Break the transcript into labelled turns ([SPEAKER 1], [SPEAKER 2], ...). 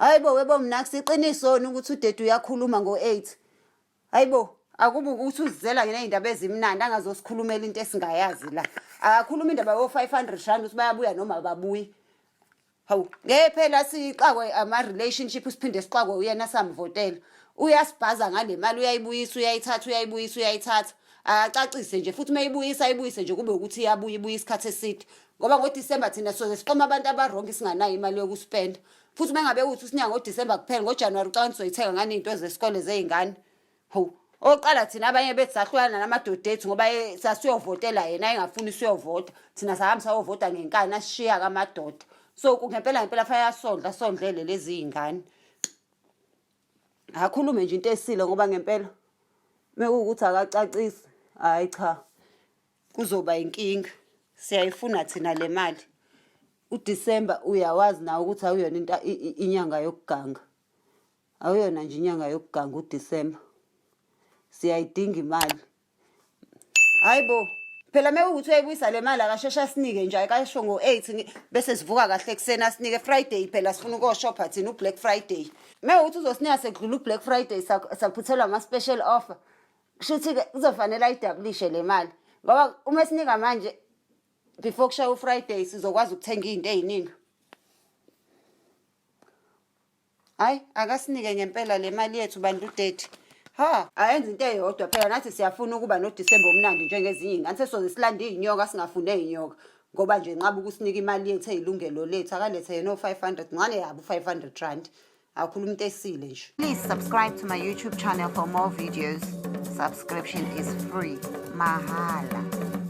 [SPEAKER 1] Hayibo webo mina kusiqiniso ukuthi udade uyakhuluma ngo8. Hayibo akubu ukuthi uzizela ngene indaba ezimnandi angazosikhulumela into esingayazi la. Akakhuluma indaba yo500 rand ukuthi bayabuya noma babuyi. Hawu ngephela siqakwe ama relationship siphinde siqakwe uyena samvotela. Uyasibhaza ngale mali uyayibuyisa uyayithatha uyayibuyisa uyayithatha. Acacise nje futhi mayibuyisa ayibuyise nje kube ukuthi iyabuya ibuya isikhathi eside. Ngoba ngoDisemba thina soze siqoma abantu abaronke isinganayo imali yokuspenda. Futhi mengabe uthi usinyanga ngoDisemba kuphela ngoJanuary ucanga uzoyithenga ngani into zesikole zeingane. Hawu oqala thina abanye bethi sahlukana namadoda ethu ngoba sasiyovotela yena engafuni siyovota. Thina sahamba sayovota ngenkani asishiya kamadoda. So ngempela faya sondlele lezi izingane. Akhulume nje into esile ngoba ngempela mekuwukuthi akacacisi hayi cha kuzoba inkinga. Siyayifuna thina le mali. UDisemba uyawazi nawe ukuthi awuyona inyanga yokuganga. Awuyona nje inyanga yokuganga uDisemba. Siyayidinga imali. Hayibo phela mekuwukuthi uyayibuyisa le mali akashesha sinike nje ayikasho ngo8 bese sivuka kahle kusena sinike Friday phela sifuna ukoshopha thina uBlack Friday. Mekuwukuthi uzosinika sekudlula uBlack Friday saphuthelwa ama special offer. Kushuthi kuzofanele ayidablishe le mali ngoba uma sinika manje before kushaya uFriday sizokwazi ukuthenga izinto eziningi. Hayi akasinike ngempela le mali yethu bandlu udade. Ha ayenza into eyodwa phela nathi siyafuna ukuba noDisemba omnandi njengezinye ingane sesoze silanda izinyoka singafune izinyoka ngoba nje nqaba ukusinika imali yethu ezilungelo lethu akalethe yena no500 ngane yabo 500 rand. Akhuluma into esile nje.
[SPEAKER 2] Please subscribe to my YouTube channel for more videos. Subscription is free. Mahala.